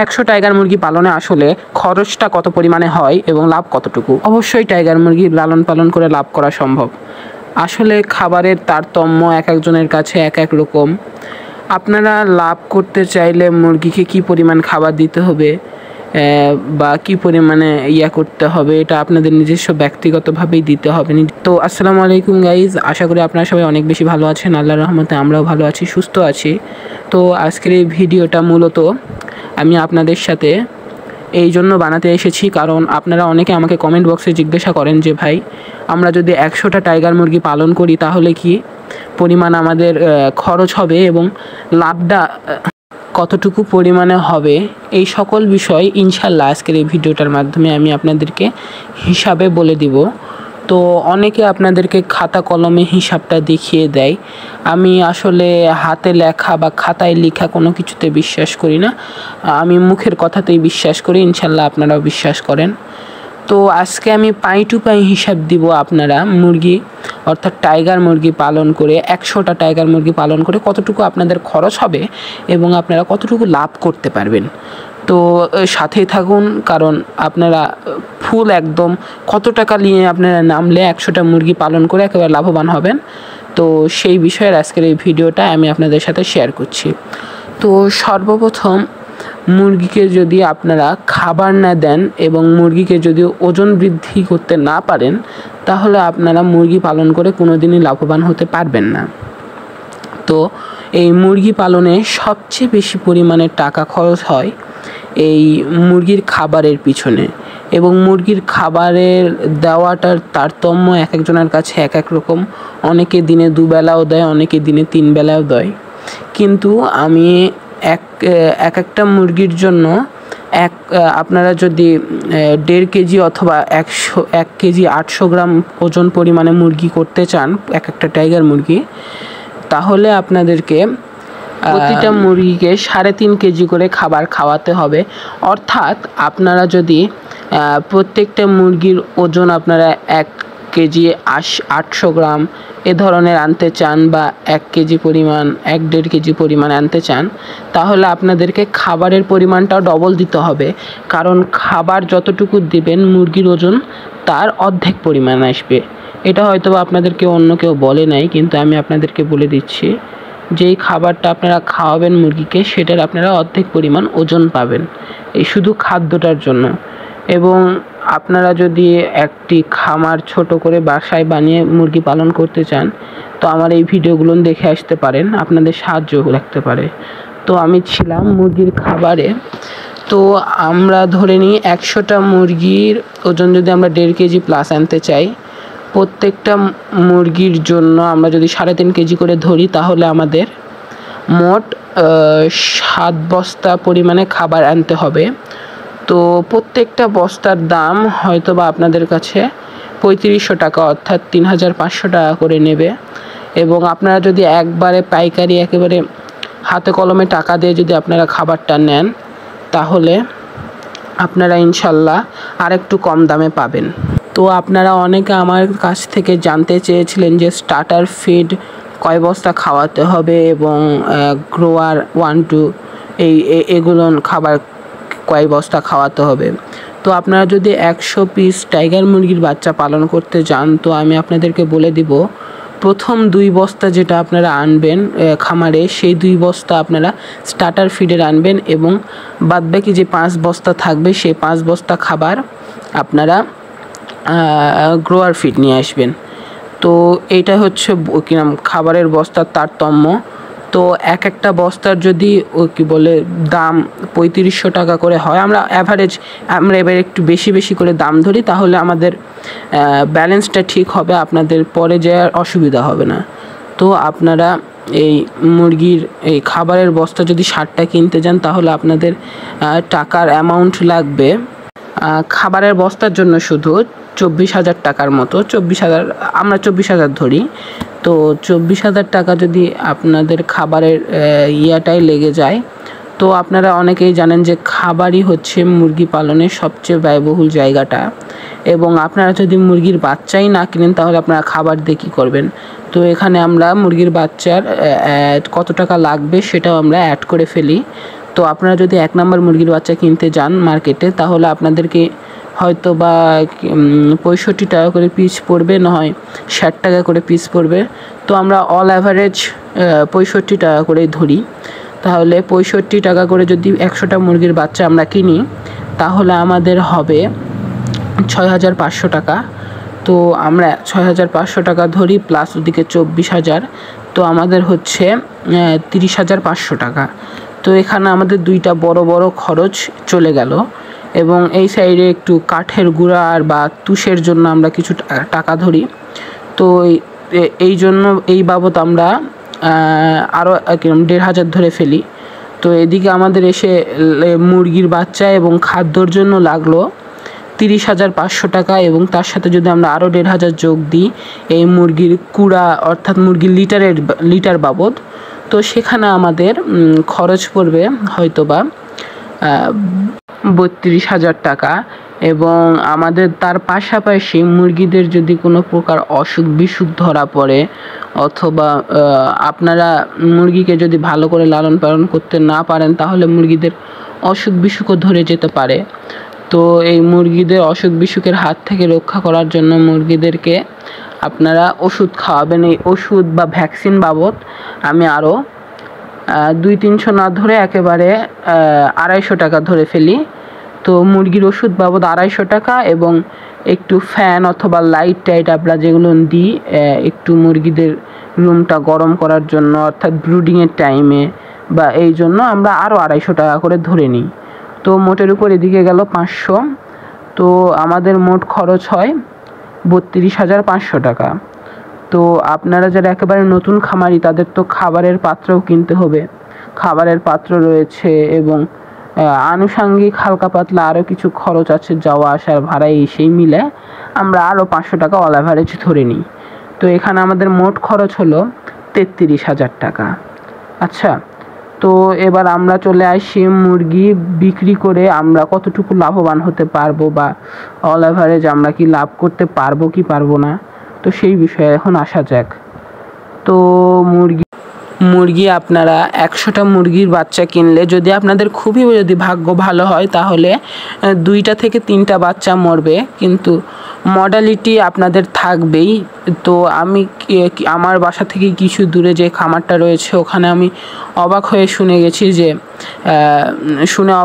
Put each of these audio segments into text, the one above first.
100 tiger মুরগি পালনে আসলে খরচটা কত পরিমাণে হয় এবং লাভ কতটুকু? অবশ্যই টাইগার মুরগি লালন পালন করে লাভ করা সম্ভব। আসলে খাবারের তারতম্য এক একজনের কাছে এক এক রকম। আপনারা লাভ করতে চাইলে মুরগিকে কী পরিমাণ খাবার দিতে হবে বা কী পরিমাণে করতে হবে, এটা আপনাদের নিজস্ব ব্যক্তিগতভাবেই দিতে হবে। তো আসসালামু আলাইকুম গাইজ, আশা করি আপনারা সবাই অনেক বেশি ভালো আছেন। আল্লাহর রহমতে আমরাও ভালো আছি, সুস্থ আছি। তো আজকের এই ভিডিওটা মূলত আমি আপনাদের সাথে এই জন্য বানাতে এসেছি, কারণ আপনারা অনেকে আমাকে কমেন্ট বক্সে জিজ্ঞাসা করেন যে ভাই, আমরা যদি 100টা টাইগার মুরগি পালন করি তাহলে কি পরিমাণ আমাদের খরচ হবে এবং লাভটা কতটুকু পরিমাণে হবে, এই সকল বিষয় ইনশাল্লাহ আজকের এই ভিডিওটার মাধ্যমে আমি আপনাদেরকে হিসাবে বলে দিব। তো অনেকে আপনাদেরকে খাতা কলমে হিসাবটা দেখিয়ে দেয়। আমি আসলে হাতে লেখা বা খাতায় লেখা কোনো কিছুতে বিশ্বাস করি না, আমি মুখের কথাতেই বিশ্বাস করি। ইনশাল্লাহ আপনারাও বিশ্বাস করেন। তো আজকে আমি পাই টু পাই হিসাব দিব আপনারা মুরগি অর্থাৎ টাইগার মুরগি পালন করে 100টা টাইগার মুরগি পালন করে কতটুকু আপনাদের খরচ হবে এবং আপনারা কতটুকু লাভ করতে পারবেন। তো সাথেই থাকুন, কারণ আপনারা ফুল একদম কত টাকা নিয়ে আপনারা নামলে 100টা মুরগি পালন করে একেবারে লাভবান হবেন। তো সেই বিষয়ের আজকের এই ভিডিওটা আমি আপনাদের সাথে শেয়ার করছি। তো সর্বপ্রথম মুরগিকে যদি আপনারা খাবার না দেন এবং মুরগিকে যদি ওজন বৃদ্ধি করতে না পারেন, তাহলে আপনারা মুরগি পালন করে কোনো দিনই লাভবান হতে পারবেন না। তো এই মুরগি পালনে সবচেয়ে বেশি পরিমাণে টাকা খরচ হয় এই মুরগির খাবারের পিছনে, এবং মুরগির খাবারের দেওয়াটার তারতম্য এক একজনের কাছে এক এক রকম। অনেকে দিনে 2 বেলাও দেয়, অনেকে দিনে 3 বেলাও দেয়। কিন্তু আমি একটা মুরগির জন্য আপনারা যদি 1.5 কেজি অথবা 1 কেজি 800 গ্রাম ওজন পরিমাণে মুরগি করতে চান, একটা টাইগার মুরগি, তাহলে আপনাদেরকে প্রতিটা মুরগিকে 3.5 কেজি করে খাবার খাওয়াতে হবে। অর্থাৎ আপনারা যদি প্রত্যেকটা মুরগির ওজন আপনারা 1 কেজি 800 গ্রাম এ ধরনের আনতে চান বা 1 কেজি পরিমাণ 1.5 কেজি পরিমাণ আনতে চান, তাহলে আপনাদেরকে খাবারের পরিমাণটাও ডবল দিতে হবে। কারণ খাবার যতটুকু দিবেন মুরগির ওজন তার অর্ধেক পরিমাণ আসবে। এটা হয়তো আপনাদেরকে অন্য কেউ বলে নাই, কিন্তু আমি আপনাদেরকে বলে দিচ্ছি, যেই খাবারটা আপনারা খাওয়াবেন মুরগিকে সেটার আপনারা অর্ধেক পরিমাণ ওজন পাবেন, এই শুধু খাদ্যটার জন্য। এবং আপনারা যদি একটি খামার ছোট করে বাসায় বানিয়ে মুরগি পালন করতে চান, তো আমার এই ভিডিওগুলো দেখে আসতে পারেন, আপনাদের সাহায্য রাখতে পারে। তো আমি ছিলাম মুরগির খাবারে। তো আমরা ধরে নিই 100টা মুরগির ওজন যদি আমরা 1.5 কেজি প্লাস আনতে চাই, প্রত্যেকটা মুরগির জন্য আমরা যদি 3.5 কেজি করে ধরি, তাহলে আমাদের মোট 7 বস্তা পরিমাণে খাবার আনতে হবে। তো প্রত্যেকটা বস্তার দাম হয়তো বা আপনাদের কাছে 3500 টাকা অর্থাৎ 3500 টাকা করে নেবে। এবং আপনারা যদি একবারে পাইকারি একেবারে হাতে কলমে টাকা দিয়ে যদি আপনারা খাবারটা নেন, তাহলে আপনারা ইনশাল্লাহ আরেকটু কম দামে পাবেন। তো আপনারা অনেকে আমার কাছ থেকে জানতে চেয়েছিলেন যে স্টার্টার ফিড কয় বস্তা খাওয়াতে হবে এবং গ্রোয়ার 1-2 এগুলো খাবার কয় বস্তা খাওয়াতে হবে। তো আপনারা যদি 100 পিস টাইগার মুরগির বাচ্চা পালন করতে যান, তো আমি আপনাদেরকে বলে দিব, প্রথম 2 বস্তা যেটা আপনারা আনবেন খামারে, সেই 2 বস্তা আপনারা স্টার্টার ফিডের আনবেন এবং বাদবাকি যে 5 বস্তা থাকবে সেই 5 বস্তা খাবার আপনারা গ্রোয়ার ফিড নিয়ে আসবেন। তো এইটা হচ্ছে খাবারের বস্তার তারতম্য। তো একটা বস্তার যদি দাম 3500 টাকা করে হয়, আমরা এবার একটু বেশি করে দাম ধরি, তাহলে আমাদের ব্যালেন্সটা ঠিক হবে, আপনাদের পরে যাওয়ার অসুবিধা হবে না। তো আপনারা এই মুরগির এই খাবারের বস্তা যদি 60টা কিনতে যান, তাহলে আপনাদের টাকার অ্যামাউন্ট লাগবে খাবারের বস্তার জন্য শুধু 24,000 টাকার মতো। আমরা 24,000 ধরি। তো 24,000 টাকা যদি আপনাদের খাবারের ইয়াটাই লেগে যায়, তো আপনারা অনেকেই জানেন যে খাবারই হচ্ছে মুরগি পালনের সবচেয়ে ব্যয়বহুল জায়গাটা। এবং আপনারা যদি মুরগির বাচ্চাই না কিনেন, তাহলে আপনারা খাবার দিয়ে কী করবেন? তো এখানে আমরা মুরগির বাচ্চার কত টাকা লাগবে সেটাও আমরা অ্যাড করে ফেলি। তো আপনারা যদি 1 নম্বর মুরগির বাচ্চা কিনতে যান মার্কেটে, তাহলে আপনাদেরকে হয়তো বা 65 টাকা করে পিস পড়বে, না হয় 60 টাকা করে পিস পড়বে। তো আমরা অল অ্যাভারেজ 65 টাকা করেই ধরি। তাহলে 65 টাকা করে যদি 100টা মুরগির বাচ্চা আমরা কিনি, তাহলে আমাদের হবে 6500 টাকা। তো আমরা 6500 টাকা ধরি, প্লাস ওদিকে 24,000, তো আমাদের হচ্ছে 30,500 টাকা। তো এখানে আমাদের দুইটা বড় বড় খরচ চলে গেল। এবং এই সাইডে একটু কাঠের গুঁড়া আর বা তুষের জন্য আমরা কিছু টাকা ধরি। তো এই জন্য এই বাবদ আমরা আরও 1,500 ধরে ফেলি। তো এদিকে আমাদের এসে মুরগির বাচ্চা এবং খাদ্যর জন্য লাগলো 30,500 টাকা, এবং তার সাথে যদি আমরা আরও 1,500 যোগ দিই এই মুরগির কুড়া অর্থাৎ মুরগির লিটার বাবদ, তো সেখানে আমাদের খরচ পড়বে হয়তোবা 32,000 টাকা। এবং আমাদের তার পাশাপাশি মুরগিদের যদি কোনো প্রকার অসুখ বিসুখ ধরা পড়ে, অথবা আপনারা মুরগিকে যদি ভালো করে লালন পালন করতে না পারেন, তাহলে মুরগিদের অসুখ বিসুখও ধরে যেতে পারে। তো এই মুরগিদের অসুখ বিসুখের হাত থেকে রক্ষা করার জন্য মুরগিদেরকে আপনারা ওষুধ খাওয়াবেন। এই ওষুধ বা ভ্যাকসিন বাবদ আমি আরও 200-300 না ধরে একেবারে 250 টাকা ধরে ফেলি। তো মুরগির ওষুধ বাবদ 250 টাকা, এবং একটু ফ্যান অথবা লাইট টাইট আমরা যেগুলো দিই একটু মুরগিদের রুমটা গরম করার জন্য, অর্থাৎ ব্রুডিংয়ের টাইমে, বা এই জন্য আমরা আরও 250 টাকা করে ধরে নিই। তো মোটের উপর এদিকে গেল 500। তো আমাদের মোট খরচ হয় 32,500 টাকা। তো আপনারা যারা একেবারে নতুন খামারি, তাদের তো খাবারের পাত্রও কিনতে হবে, খাবারের পাত্র রয়েছে, এবং আনুষাঙ্গিক হালকা পাতলা আরও কিছু খরচ আছে, যাওয়া আসার ভাড়া এই সেই মিলে আমরা আরও 500 টাকা অল অ্যাভারেজ ধরে নিই। তো এখানে আমাদের মোট খরচ হলো 33,000 টাকা। আচ্ছা, তো এবার আমরা চলে আসি মুরগি বিক্রি করে আমরা কতটুকু লাভবান হতে পারবো, বা অল অ্যাভারেজ আমরা কি লাভ করতে পারবো কি পারবো না, তো সেই বিষয়ে এখন আসা যাক। তো মুরগি আপনারা 100টা মুরগির বাচ্চা কিনলে, যদি আপনাদের খুবই যদি ভাগ্য ভালো হয়, তাহলে 2টা থেকে 3টা বাচ্চা মরবে, কিন্তু মর্টালিটি আপনাদের থাকবেই। তো আমি আমার বাসা থেকে কিছু দূরে যে খামারটা রয়েছে, ওখানে আমি অবাক হয়ে শুনে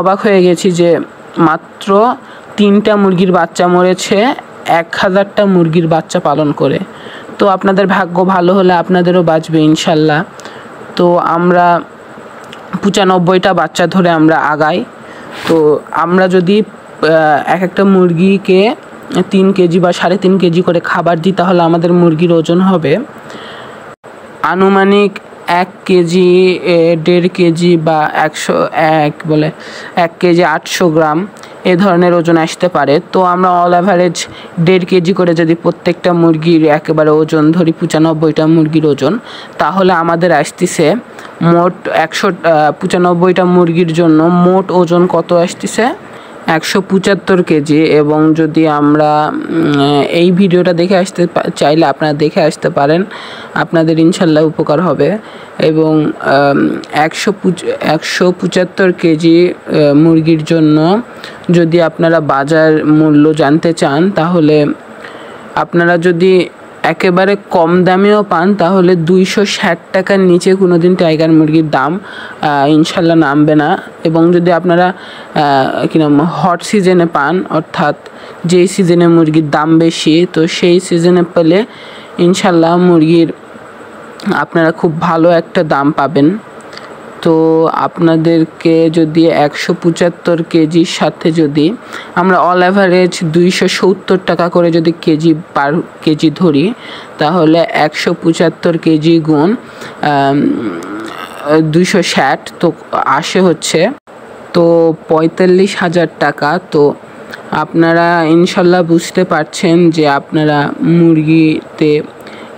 অবাক হয়ে গেছি যে মাত্র 3টা মুরগির বাচ্চা মরেছে 1000টা মুরগির বাচ্চা পালন করে। তো আপনাদের ভাগ্য ভালো হলে আপনাদেরও বাঁচবে ইনশাল্লাহ। তো আমরা 95টা বাচ্চা ধরে আমরা আগাই। তো আমরা যদি একটা মুরগিকে 3 কেজি বা 3.5 কেজি করে খাবার দিই, তাহলে আমাদের মুরগির ওজন হবে আনুমানিক 1 কেজি 1.5 কেজি বা 1 কেজি 800 গ্রাম এ ধরনের ওজন আসতে পারে। তো আমরা অল অ্যাভারেজ 1.5 কেজি করে যদি প্রত্যেকটা মুরগির একেবারে ওজন ধরি, 95টা মুরগির ওজন, তাহলে আমাদের আসতেছে মোট 195টা মুরগির জন্য মোট ওজন কত আসতেছে? 175 কেজি। এবং যদি আমরা এই ভিডিওটা দেখে আসতে চাইলে আপনারা দেখে আসতে পারেন, আপনাদের ইনশাল্লাহ উপকার হবে। এবং 175 কেজি মুরগির জন্য যদি আপনারা বাজার মূল্য জানতে চান, তাহলে আপনারা যদি একেবারে কম দামেও পান, তাহলে 260 টাকার নিচে কোনো দিন টাইগার মুরগির দাম ইনশাল্লাহ নামবে না। এবং যদি আপনারা হট সিজনে পান, অর্থাৎ যেই সিজনে মুরগির দাম বেশি, তো সেই সিজনে পেলে ইনশাল্লাহ মুরগির আপনারা খুব ভালো একটা দাম পাবেন। তো আপনাদেরকে যদি 175 কেজির সাথে যদি আমরা অল অ্যাভারেজ 270 টাকা করে যদি পার কেজি ধরি, তাহলে 175 কেজি গুণ 260, তো আসে হচ্ছে তো 45,000 টাকা। তো আপনারা ইনশাল্লাহ বুঝতে পারছেন যে আপনারা মুরগিতে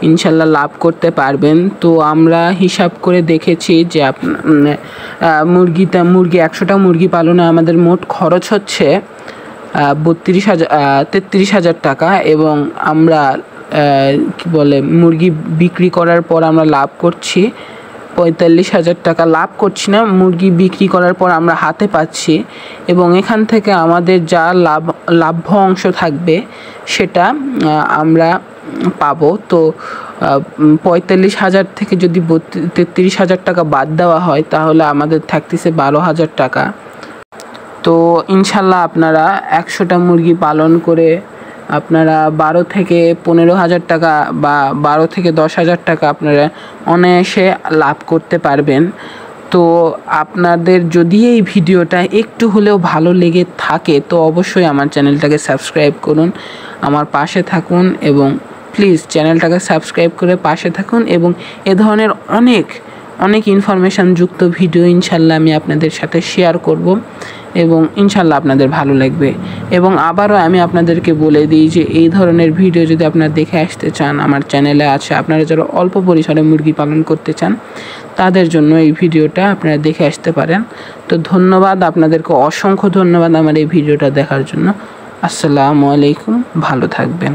ইনশাল্লাহ লাভ করতে পারবেন। তো আমরা হিসাব করে দেখেছি যে মুরগি 100টা মুরগি পালনে আমাদের মোট খরচ হচ্ছে 33,000 টাকা। এবং আমরা মুরগি বিক্রি করার পর আমরা লাভ করছি 45,000 টাকা লাভ করছি না, মুরগি বিক্রি করার পর আমরা হাতে পাচ্ছি এবং এখান থেকে আমাদের যা লাভ্য অংশ থাকবে সেটা আমরা পাবো। তো 45,000 থেকে যদি 33,000 টাকা বাদ দেওয়া হয় তাহলে আমাদের থাকতেছে 12,000 টাকা। তো ইনশাল্লাহ আপনারা 100টা মুরগি পালন করে আপনারা 12 থেকে 15,000 টাকা বা 12 থেকে 10,000 টাকা আপনারা অনায়াসে লাভ করতে পারবেন। তো আপনাদের যদি এই ভিডিওটা একটু হলেও ভালো লেগে থাকে তো অবশ্যই আমার চ্যানেলটাকে সাবস্ক্রাইব করুন, আমার পাশে থাকুন এবং প্লিজ চ্যানেলটাকে সাবস্ক্রাইব করে পাশে থাকুন এবং এ ধরনের অনেক ইনফরমেশান যুক্ত ভিডিও ইনশাল্লাহ আমি আপনাদের সাথে শেয়ার করব এবং ইনশাল্লাহ আপনাদের ভালো লাগবে। এবং আবারও আমি আপনাদেরকে বলে দিই যে এই ধরনের ভিডিও যদি আপনারা দেখে আসতে চান আমার চ্যানেলে আছে, আপনারা যারা অল্প পরিসরে মুরগি পালন করতে চান তাদের জন্য এই ভিডিওটা আপনারা দেখে আসতে পারেন। তো ধন্যবাদ, আপনাদেরকে অসংখ্য ধন্যবাদ আমার এই ভিডিওটা দেখার জন্য। আসসালামু আলাইকুম, ভালো থাকবেন।